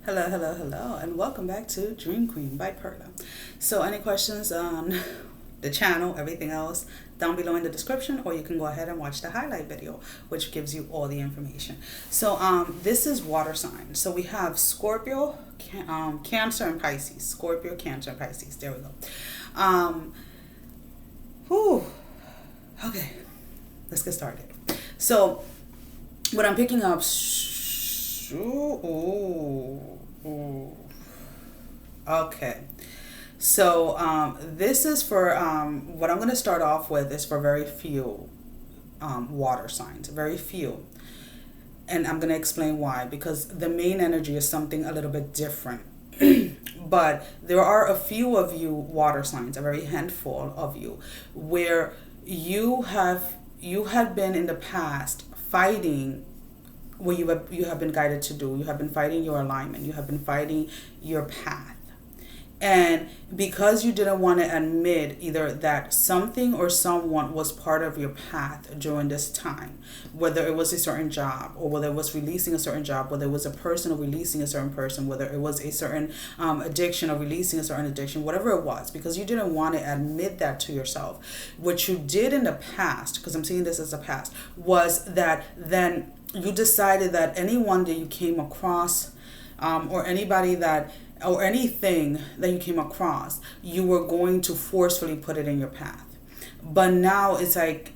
Hello, and welcome back to Dream Queen by Perla. So, any questions on the channel, everything else, down below in the description, or you can go ahead and watch the highlight video, which gives you all the information. So, this is water signs. So, we have Scorpio, Cancer, and Pisces. Scorpio, Cancer, and Pisces. There we go. Okay, let's get started. So, what I'm picking up. Okay. So this is for what I'm going to start off with is for very few water signs, very few. And I'm going to explain why, because the main energy is something a little bit different. But there are a few of you water signs, a very handful of you, where you have been in the past fighting what you have been guided to do. You have been fighting your alignment. You have been fighting your path. And because you didn't want to admit either that something or someone was part of your path during this time, whether it was a certain job, or whether it was releasing a certain job, whether it was a person or releasing a certain person, whether it was a certain addiction or releasing a certain addiction, whatever it was, because you didn't want to admit that to yourself. What you did in the past, because I'm seeing this as a past, was that then you decided that anyone that you came across, or anybody that, or anything that you came across, you were going to forcefully put it in your path. But now it's like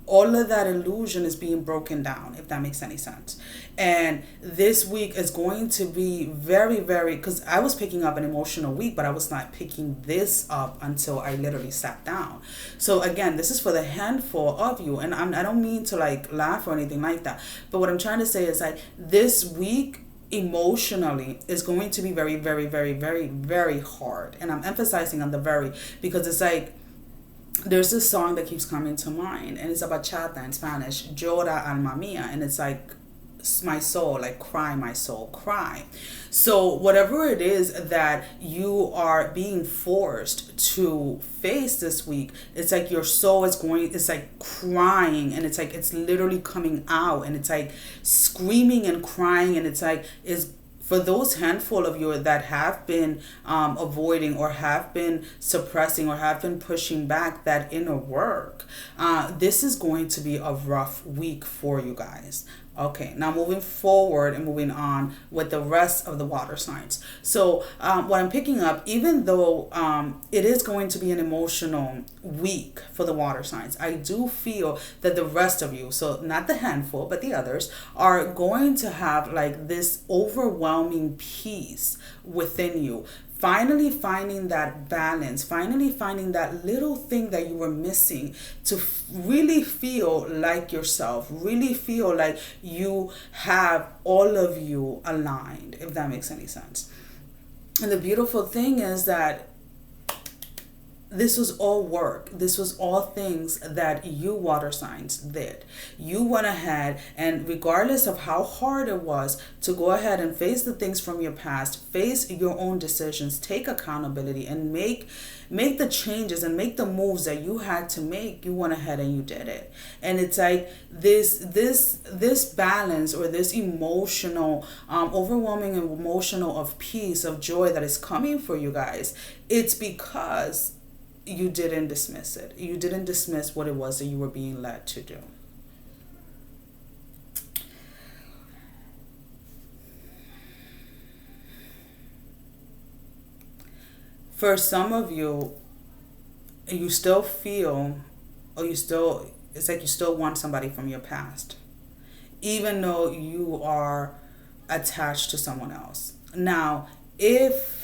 all of that illusion is being broken down, if that makes any sense. And this week is going to be very, very, because I was picking up an emotional week, but I was not picking this up until I literally sat down. So again, this is for the handful of you. And I don't mean to like laugh or anything like that. But what I'm trying to say is like this week, emotionally is going to be very, very, very, very, very hard. And I'm emphasizing on the very, because it's like there's this song that keeps coming to mind, and it's about bachata in Spanish, Llora alma mía, and it's like my soul, like cry, my soul, cry. So whatever it is that you are being forced to face this week, it's like your soul is going, it's like crying, and it's like it's literally coming out, and it's like screaming and crying, and it's like is for those handful of you that have been avoiding or have been suppressing or have been pushing back that inner work, this is going to be a rough week for you guys. Okay, now moving forward and moving on with the rest of the water signs. So what I'm picking up, even though it is going to be an emotional week for the water signs, I do feel that the rest of you, so not the handful, but the others, are going to have like this overwhelming peace within you. Finally finding that balance, finally finding that little thing that you were missing to really feel like yourself, really feel like you have all of you aligned, if that makes any sense. And the beautiful thing is that this was all work. This was all things that you water signs did. You went ahead, and regardless of how hard it was to go ahead and face the things from your past, face your own decisions, take accountability, and make the changes and make the moves that you had to make, you went ahead and you did it. And it's like this balance, or this emotional, overwhelming emotional of peace, of joy that is coming for you guys. It's because you didn't dismiss it. You didn't dismiss what it was that you were being led to do. For some of you, you still feel, or it's like you still want somebody from your past, even though you are attached to someone else. Now, if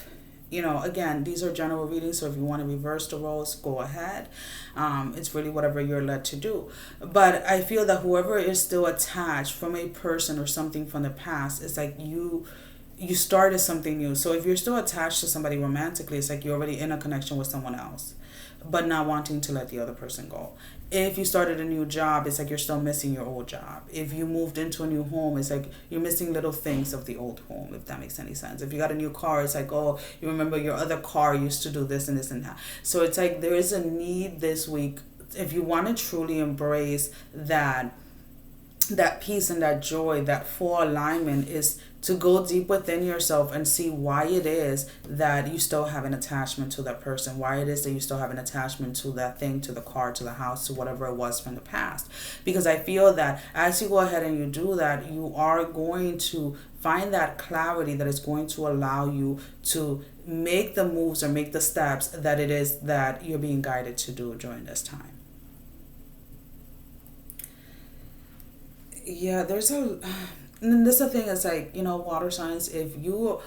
again, these are general readings, so if you want to reverse the roles, go ahead. It's really whatever you're led to do. But I feel that whoever is still attached from a person or something from the past, it's like you started something new. So if you're still attached to somebody romantically, it's like you're already in a connection with someone else, but not wanting to let the other person go. If you started a new job, it's like you're still missing your old job. If you moved into a new home, it's like you're missing little things of the old home, if that makes any sense. If you got a new car, it's like, oh, you remember your other car used to do this and this and that. So it's like there is a need this week, if you want to truly embrace that peace and that joy, that full alignment, is to go deep within yourself and see why it is that you still have an attachment to that person, why it is that you still have an attachment to that thing, to the car, to the house, to whatever it was from the past. Because I feel that as you go ahead and you do that, you are going to find that clarity that is going to allow you to make the moves or make the steps that it is that you're being guided to do during this time. Yeah, and this is the thing, it's like, water signs, if you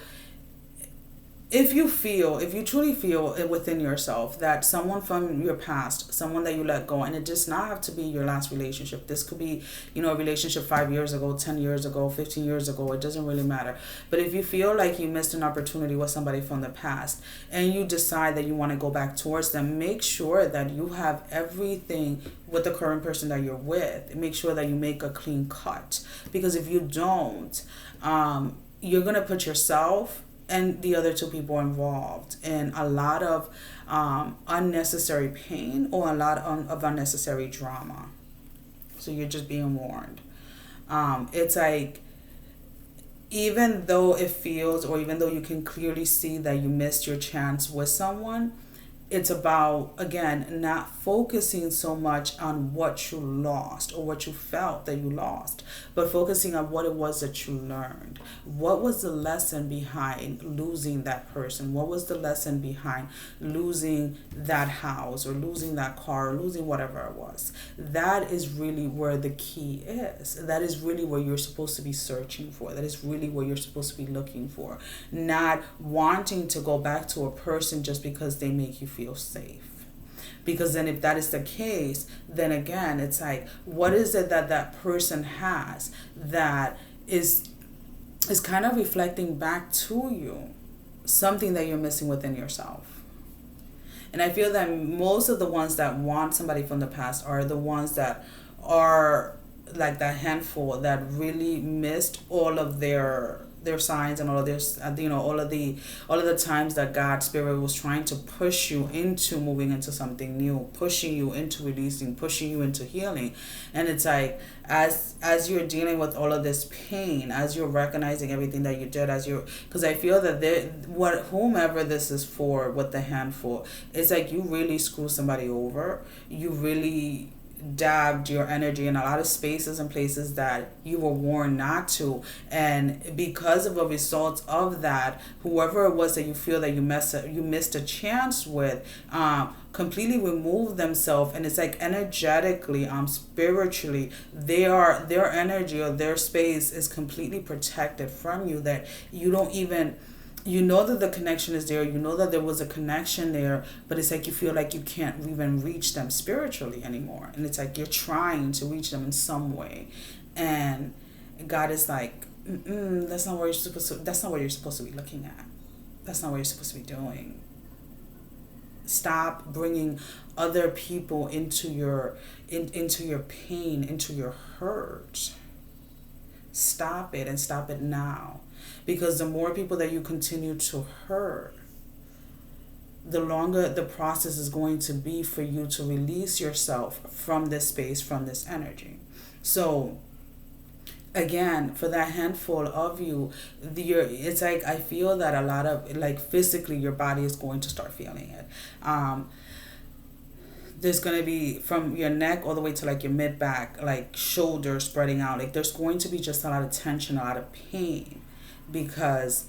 truly feel it within yourself that someone from your past, someone that you let go, and it does not have to be your last relationship. This could be, a relationship 5 years ago, 10 years ago, 15 years ago. It doesn't really matter. But if you feel like you missed an opportunity with somebody from the past and you decide that you want to go back towards them, make sure that you have everything with the current person that you're with. Make sure that you make a clean cut. Because if you don't, you're going to put yourself and the other two people involved in a lot of unnecessary pain or a lot of unnecessary drama. So you're just being warned. It's like, even though it feels, or even though you can clearly see that you missed your chance with someone, it's about, again, not focusing so much on what you lost or what you felt that you lost, but focusing on what it was that you learned. What was the lesson behind losing that person? What was the lesson behind losing that house or losing that car or losing whatever it was? That is really where the key is. That is really where you're supposed to be searching for. That is really what you're supposed to be looking for. Not wanting to go back to a person just because they make you feel safe. Because then if that is the case, then again, it's like, what is it that that person has that is kind of reflecting back to you something that you're missing within yourself? And I feel that most of the ones that want somebody from the past are the ones that are like that handful that really missed all of their signs and all of this, all of the times that God's Spirit was trying to push you into moving into something new, pushing you into releasing, pushing you into healing. And it's like, as you're dealing with all of this pain, as you're recognizing everything that you did, because I feel that whomever this is for with the handful, it's like you really screw somebody over. You really dabbed your energy in a lot of spaces and places that you were warned not to, and because of a result of that, whoever it was that you feel that you missed a chance with, completely remove themselves. And it's like energetically, spiritually, their energy or their space is completely protected from you, that you don't even, that the connection is there, that there was a connection there, but it's like you feel like you can't even reach them spiritually anymore. And it's like you're trying to reach them in some way. And God is like, that's not what you're supposed to be looking at. That's not what you're supposed to be doing. Stop bringing other people into your pain, into your hurt. Stop it, and stop it now. Because the more people that you continue to hurt, the longer the process is going to be for you to release yourself from this space, from this energy. So again, for that handful of you, it's like, I feel that a lot of, like, physically your body is going to start feeling it. There's going to be from your neck all the way to like your mid back, like shoulders spreading out. Like there's going to be just a lot of tension, a lot of pain, because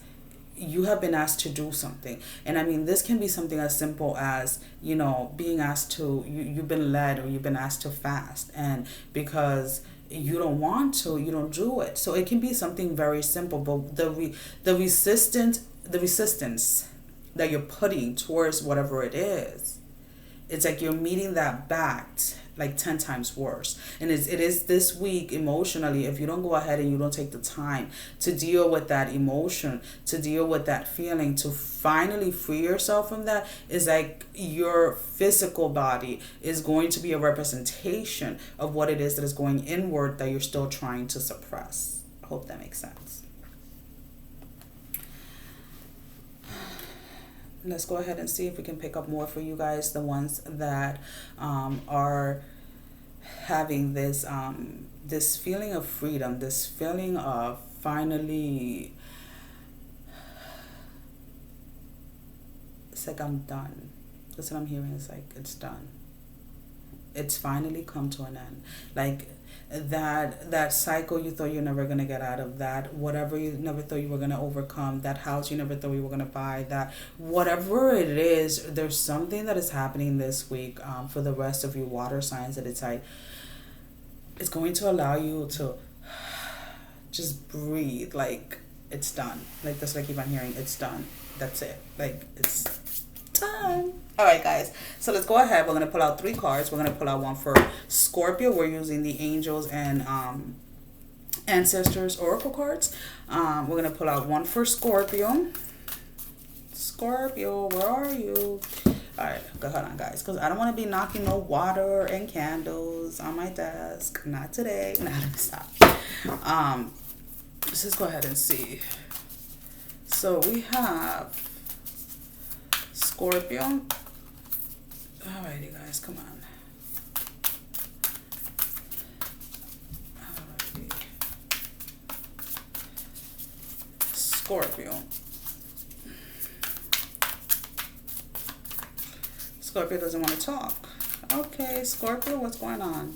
you have been asked to do something. And I mean, this can be something as simple as, being asked to, you've been led, or you've been asked to fast. And because you don't want to, you don't do it. So it can be something very simple, but the resistance that you're putting towards whatever it is, it's like you're meeting that back like 10 times worse. And it is this week emotionally, if you don't go ahead and you don't take the time to deal with that emotion, to deal with that feeling, to finally free yourself from that, is like your physical body is going to be a representation of what it is that is going inward that you're still trying to suppress. I hope that makes sense. Let's go ahead and see if we can pick up more for you guys, the ones that are having this this feeling of freedom, this feeling of finally It's like, I'm done. That's what I'm hearing. It's like, it's done. It's finally come to an end. Like, that cycle you thought you're never gonna get out of, that whatever you never thought you were gonna overcome, that house you never thought you were gonna buy, that whatever it is, there's something that is happening this week, for the rest of your water signs, that it's like, it's going to allow you to just breathe. Like, it's done. Like, that's what I keep on hearing. It's done. That's it. Like, it's done. All right, guys. So let's go ahead. We're going to pull out 3 cards. We're going to pull out one for Scorpio. We're using the Angels and Ancestors Oracle cards. We're going to pull out one for Scorpio. Scorpio, where are you? All right, hold on, guys, because I don't want to be knocking no water and candles on my desk. Not today. Nah, stop. Let's just go ahead and see. So we have Scorpio. Alrighty, guys, come on. Alrighty. Scorpio. Scorpio doesn't want to talk. Okay, Scorpio, what's going on?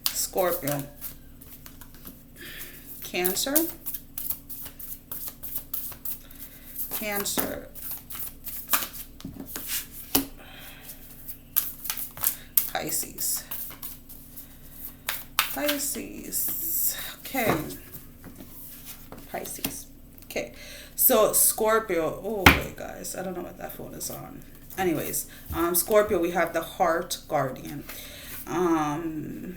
Scorpio. Cancer. Cancer. Pisces. Pisces. Okay. Pisces. Okay. So Scorpio. Oh wait, guys, I don't know what that phone is on. Anyways, Scorpio, we have the Heart Guardian. Heart.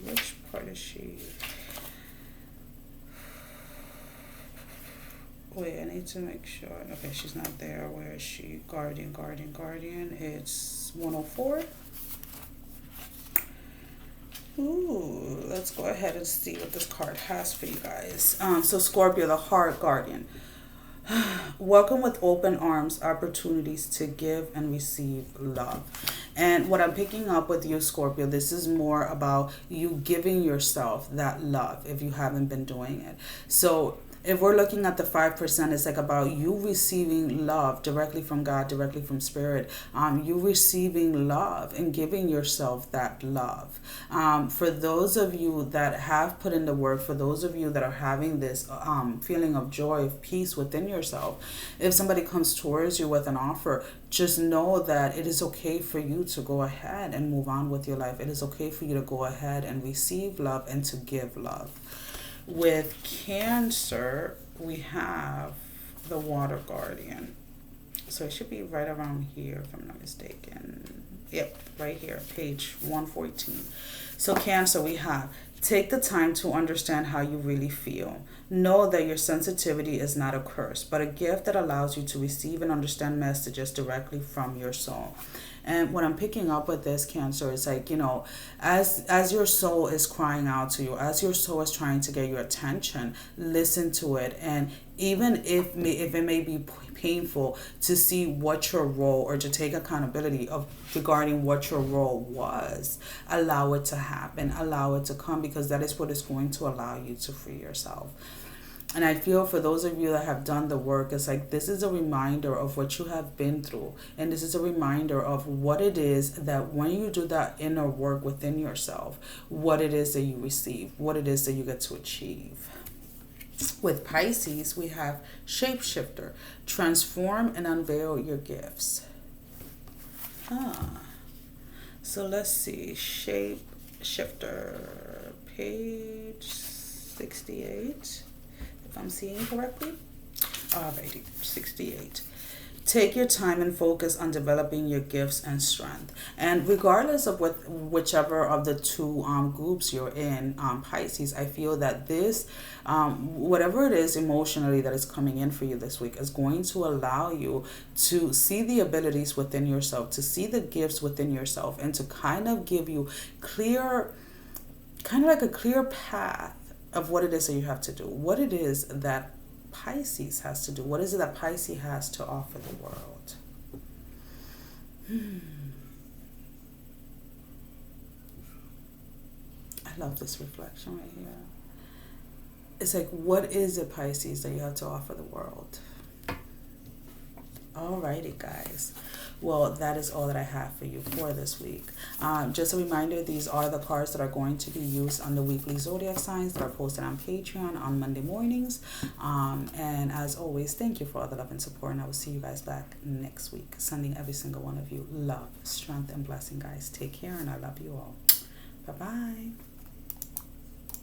Which part is she? Wait, I need to make sure. Okay, she's not there. Where is she? Guardian. It's 104. Ooh, let's go ahead and see what this card has for you guys. So Scorpio, the Heart Guardian. Welcome with open arms, opportunities to give and receive love. And what I'm picking up with you, Scorpio, this is more about you giving yourself that love if you haven't been doing it. So if we're looking at the 5%, it's like about you receiving love directly from God, directly from Spirit. You receiving love and giving yourself that love. For those of you that have put in the work, for those of you that are having this feeling of joy, of peace within yourself, if somebody comes towards you with an offer, just know that it is okay for you to go ahead and move on with your life. It is okay for you to go ahead and receive love and to give love. With Cancer, we have the Water Guardian. So it should be right around here, if I'm not mistaken. Yep, right here, page 114. So Cancer, we have, take the time to understand how you really feel. Know that your sensitivity is not a curse, but a gift that allows you to receive and understand messages directly from your soul. And what I'm picking up with this, Cancer, is like, you know, as your soul is crying out to you, as your soul is trying to get your attention, listen to it. And even if it may be painful to see what your role, or to take accountability of regarding what your role was, allow it to happen, allow it to come, because that is what is going to allow you to free yourself. And I feel for those of you that have done the work, it's like this is a reminder of what you have been through. And this is a reminder of what it is that when you do that inner work within yourself, what it is that you receive, what it is that you get to achieve. With Pisces, we have Shapeshifter. Transform and unveil your gifts. So let's see. Shapeshifter, page 68. If I'm seeing correctly. Alrighty, 68. Take your time and focus on developing your gifts and strength. And regardless of whichever of the two groups you're in, Pisces, I feel that this, whatever it is emotionally that is coming in for you this week, is going to allow you to see the abilities within yourself, to see the gifts within yourself, and to kind of give you clear, kind of like a clear path of what it is that you have to do, what it is that Pisces has to do, what is it that Pisces has to offer the world. I love this reflection right here. it's like, what is it, Pisces, that you have to offer the world? Alrighty, guys. Well, that is all that I have for you for this week. Just a reminder, these are the cards that are going to be used on the weekly zodiac signs that are posted on Patreon on Monday mornings. And as always, thank you for all the love and support, and I will see you guys back next week. Sending every single one of you love, strength, and blessing, guys. Take care, and I love you all. Bye-bye.